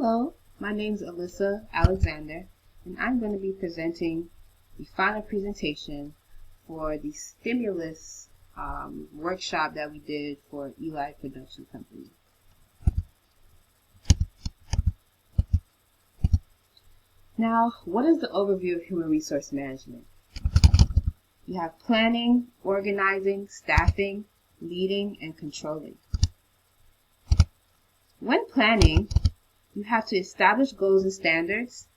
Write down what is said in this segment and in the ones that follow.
Hello, my name is Alyssa Alexander, and I'm going to be presenting the final presentation for the stimulus workshop that we did for Eli Production Company. Now, what is the overview of human resource management? You have planning, organizing, staffing, leading, and controlling. When planning, you have to establish goals and standards,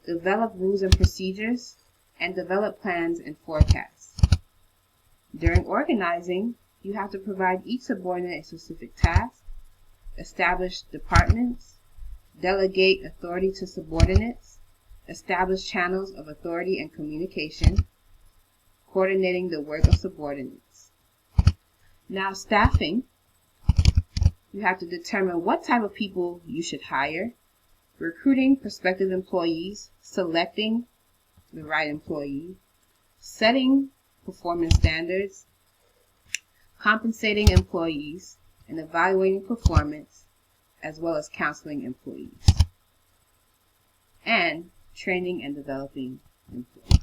develop rules and procedures, and develop plans and forecasts. During organizing, you have to provide each subordinate a specific task, establish departments, delegate authority to subordinates, establish channels of authority and communication, coordinating the work of subordinates. Now, staffing, you have to determine what type of people you should hire, recruiting prospective employees, selecting the right employee, setting performance standards, compensating employees, and evaluating performance, as well as counseling employees, and training and developing employees.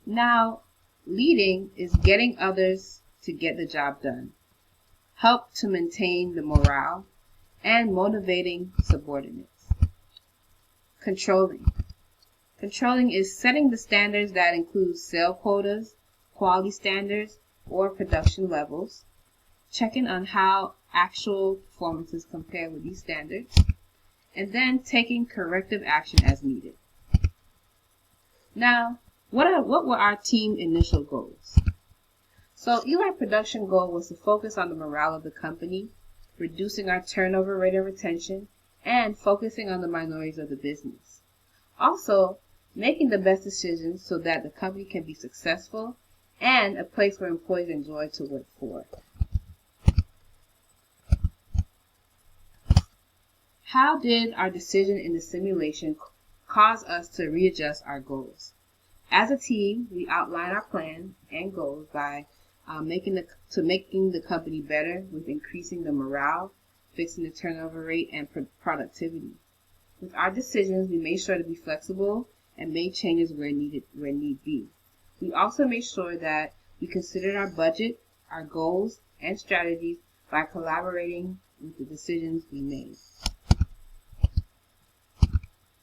Now, leading is getting others to get the job done, help to maintain the morale, and motivating subordinates. Controlling. Controlling is setting the standards that include sale quotas, quality standards, or production levels, checking on how actual performances compare with these standards, and then taking corrective action as needed. Now, what were our team initial goals? So Eli production goal was to focus on the morale of the company, reducing our turnover rate and retention, and focusing on the minorities of the business. Also, making the best decisions so that the company can be successful and a place where employees enjoy to work for. How did our decision in the simulation cause us to readjust our goals? As a team, we outline our plan and goals by making the company better with increasing the morale, fixing the turnover rate, and productivity. With our decisions, we made sure to be flexible and made changes where need be. We also made sure that we considered our budget, our goals, and strategies by collaborating with the decisions we made.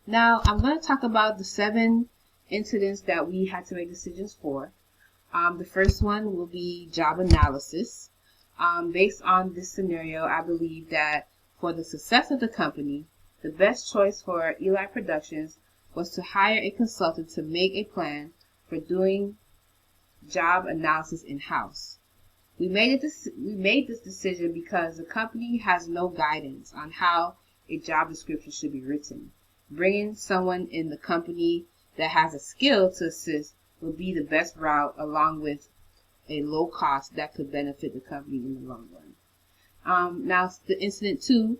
Now, I'm going to talk about the 7 incidents that we had to make decisions for. The first one will be job analysis. Based on this scenario, I believe that for the success of the company, the best choice for Eli Productions was to hire a consultant to make a plan for doing job analysis in-house. We made this decision because the company has no guidance on how a job description should be written. Bringing someone in the company that has a skill to assist will be the best route, along with a low cost that could benefit the company in the long run. Now, the incident 2,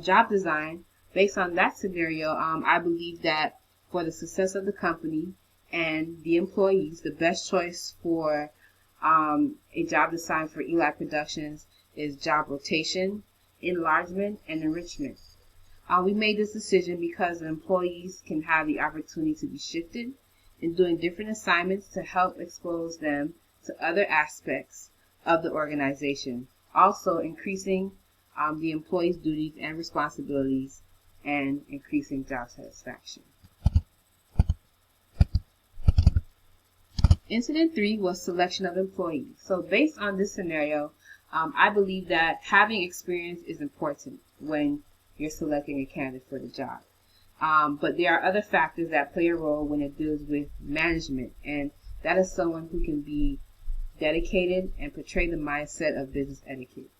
job design. Based on that scenario, I believe that for the success of the company and the employees, the best choice for a job design for Eli Productions is job rotation, enlargement, and enrichment. We made this decision because the employees can have the opportunity to be shifted in doing different assignments to help expose them to other aspects of the organization, also increasing the employees' duties and responsibilities and increasing job satisfaction. Incident 3 was selection of employees. So based on this scenario, I believe that having experience is important when you're selecting a candidate for the job. But there are other factors that play a role when it deals with management, and that is someone who can be dedicated and portray the mindset of business etiquette.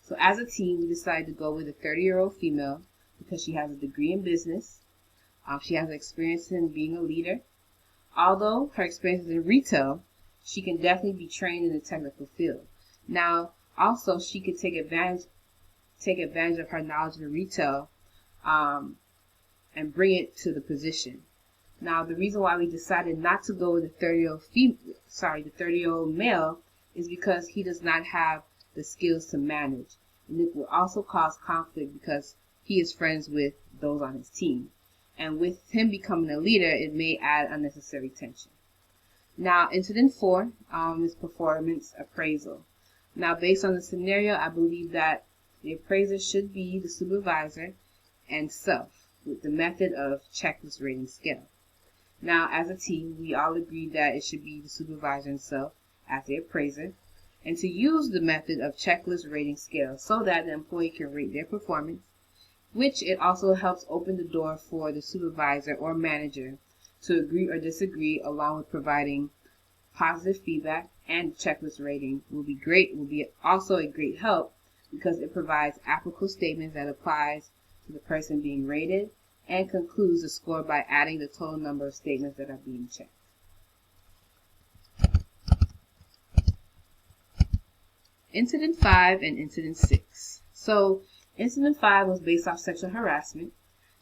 So as a team, we decided to go with a 30-year-old female because she has a degree in business. She has experience in being a leader. Although her experience is in retail, she can definitely be trained in the technical field. Now, also, she could take advantage of her knowledge in retail and bring it to the position. Now, the reason why we decided not to go with the 30-year-old male is because he does not have the skills to manage. And it will also cause conflict because he is friends with those on his team. And with him becoming a leader, it may add unnecessary tension. Now, incident 4 is performance appraisal. Now, based on the scenario, I believe that the appraiser should be the supervisor and self with the method of checklist rating scale. Now, as a team, we all agreed that it should be the supervisor and self as the appraiser, and to use the method of checklist rating scale so that the employee can rate their performance, which it also helps open the door for the supervisor or manager to agree or disagree, along with providing positive feedback. And checklist rating will be also a great help because it provides applicable statements that applies to the person being rated and concludes the score by adding the total number of statements that are being checked. Incident 5 and Incident 6. So Incident 5 was based off sexual harassment.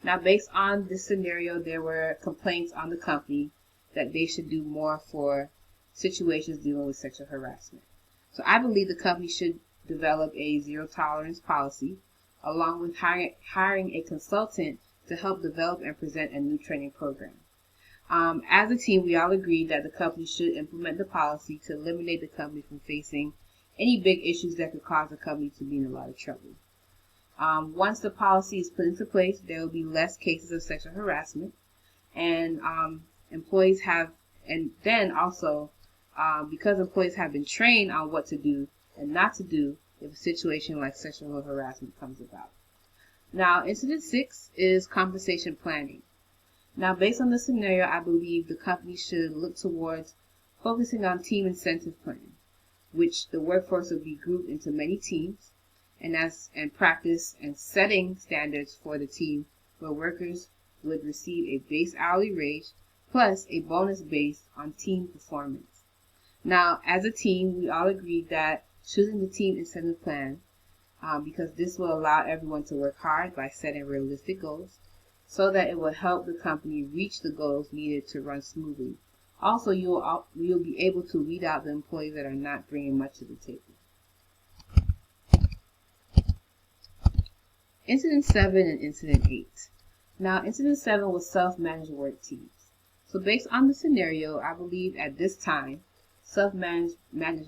Now, based on this scenario, there were complaints on the company that they should do more for situations dealing with sexual harassment. So I believe the company should develop a zero tolerance policy, along with hiring a consultant to help develop and present a new training program. As a team, we all agreed that the company should implement the policy to eliminate the company from facing any big issues that could cause the company to be in a lot of trouble. Once the policy is put into place, there will be less cases of sexual harassment, and employees have, and then also because employees have been trained on what to do and not to do if a situation like sexual harassment comes about. Now, Incident 6 is compensation planning. Now, based on the scenario, I believe the company should look towards focusing on team incentive plan, which the workforce will be grouped into many teams, and practice and setting standards for the team where workers would receive a base hourly wage plus a bonus based on team performance. Now, as a team, we all agreed that choosing the team incentive plan because this will allow everyone to work hard by setting realistic goals so that it will help the company reach the goals needed to run smoothly. Also, you'll be able to weed out the employees that are not bringing much to the table. Incident 7 and Incident 8. Now, Incident 7 was self-managed work teams. So based on the scenario, I believe at this time, self-managed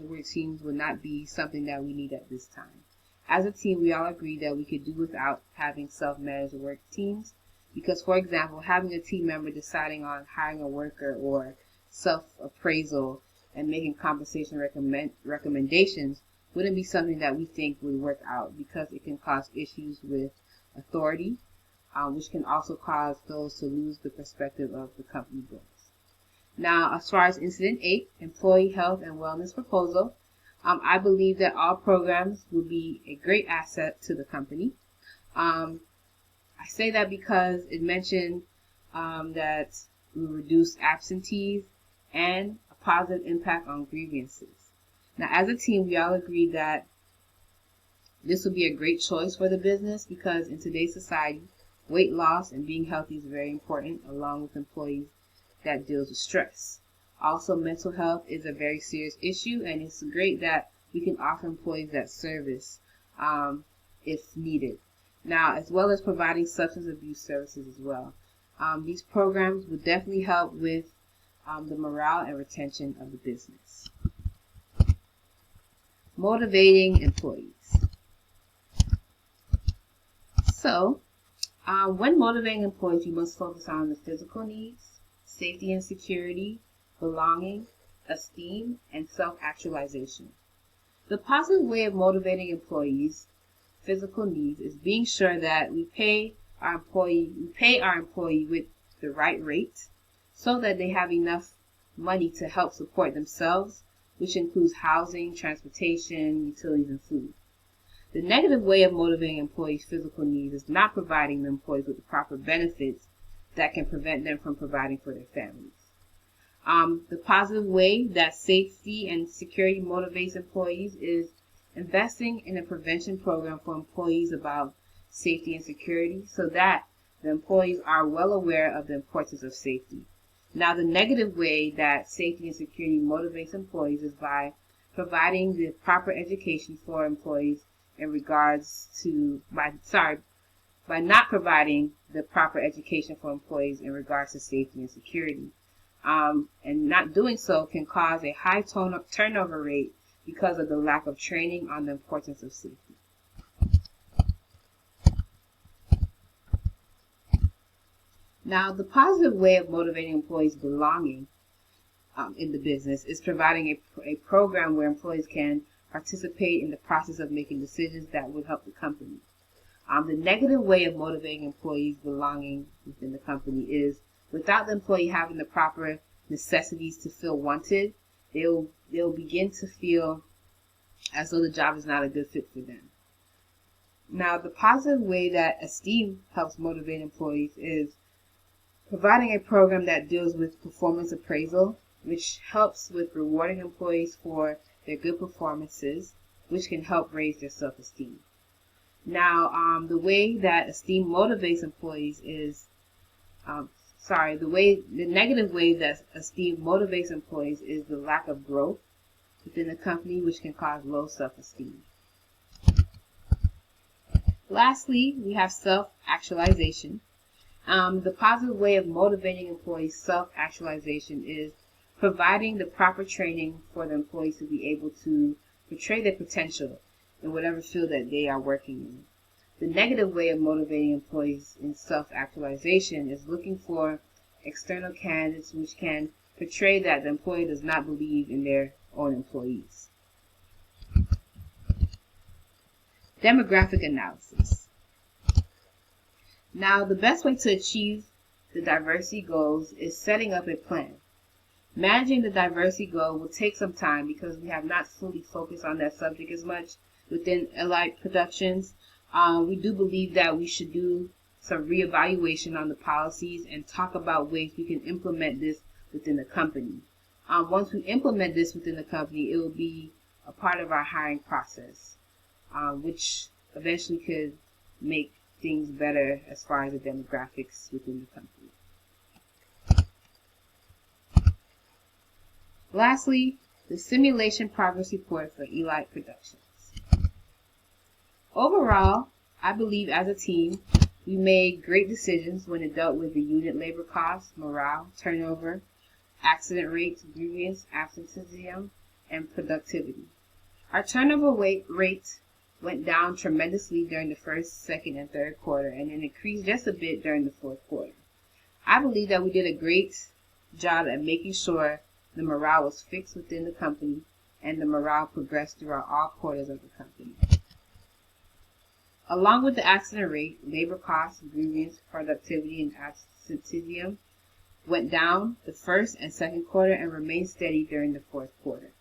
work teams would not be something that we need at this time. As a team, we all agreed that we could do without having self-managed work teams because, for example, having a team member deciding on hiring a worker or self-appraisal and making compensation recommendations wouldn't be something that we think would work out because it can cause issues with authority, which can also cause those to lose the perspective of the company goals. Now, as far as Incident 8, Employee Health and Wellness Proposal, I believe that all programs will be a great asset to the company. I say that because it mentioned that we reduce absentees and a positive impact on grievances. Now, as a team, we all agreed that this would be a great choice for the business because in today's society, weight loss and being healthy is very important, along with employees that deals with stress. Also, mental health is a very serious issue, and it's great that we can offer employees that service if needed. Now, as well as providing substance abuse services as well. These programs would definitely help with the morale and retention of the business. Motivating employees. So, when motivating employees, you must focus on the physical needs, safety and security, belonging, esteem, and self-actualization. The positive way of motivating employees' physical needs is being sure that we pay our employee with the right rate so that they have enough money to help support themselves, which includes housing, transportation, utilities, and food. The negative way of motivating employees' physical needs is not providing the employees with the proper benefits that can prevent them from providing for their families. The positive way that safety and security motivates employees is investing in a prevention program for employees about safety and security so that the employees are well aware of the importance of safety. Now, the negative way that safety and security motivates employees is by providing the proper education for employees in regards to, by not providing the proper education for employees in regards to safety and security. And not doing so can cause a high turnover rate because of the lack of training on the importance of safety. Now, the positive way of motivating employees' belonging in the business is providing a program where employees can participate in the process of making decisions that would help the company. The negative way of motivating employees' belonging within the company is without the employee having the proper necessities to feel wanted, they'll begin to feel as though the job is not a good fit for them. Now, the positive way that Esteem helps motivate employees is providing a program that deals with performance appraisal, which helps with rewarding employees for their good performances, which can help raise their self-esteem. Now, the way that Esteem motivates employees is, the negative way that Esteem motivates employees is the lack of growth within the company, which can cause low self-esteem. Lastly, we have self-actualization. The positive way of motivating employees' self-actualization is providing the proper training for the employees to be able to portray their potential in whatever field that they are working in. The negative way of motivating employees in self-actualization is looking for external candidates which can portray that the employee does not believe in their own employees. Demographic analysis. Now, the best way to achieve the diversity goals is setting up a plan. Managing the diversity goal will take some time because we have not fully focused on that subject as much within Elite Productions. We do believe that we should do some reevaluation on the policies and talk about ways we can implement this within the company. Once we implement this within the company, it will be a part of our hiring process, which eventually could make things better as far as the demographics within the company. Lastly, the simulation progress report for Elite Productions. Overall, I believe as a team, we made great decisions when it dealt with the unit labor costs, morale, turnover, accident rates, grievance, absenteeism, and productivity. Our turnover rate went down tremendously during the first, second, and third quarter, and then increased just a bit during the fourth quarter. I believe that we did a great job at making sure the morale was fixed within the company and the morale progressed throughout all quarters of the company. Along with the accident rate, labor costs, grievance, productivity, and absenteeism went down the first and second quarter and remained steady during the fourth quarter.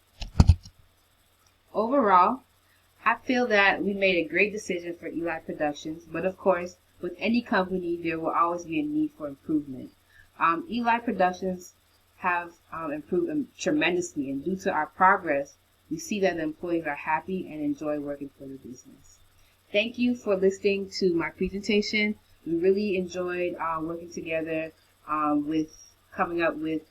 Overall, I feel that we made a great decision for Elite Productions, but of course, with any company, there will always be a need for improvement. Elite Productions have improved tremendously, and due to our progress, we see that the employees are happy and enjoy working for the business. Thank you for listening to my presentation. We really enjoyed working together with coming up with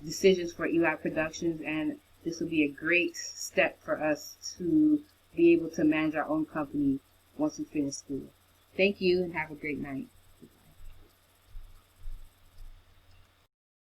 decisions for Elite Productions, and this will be a great step for us to be able to manage our own company once we finish school. Thank you and have a great night.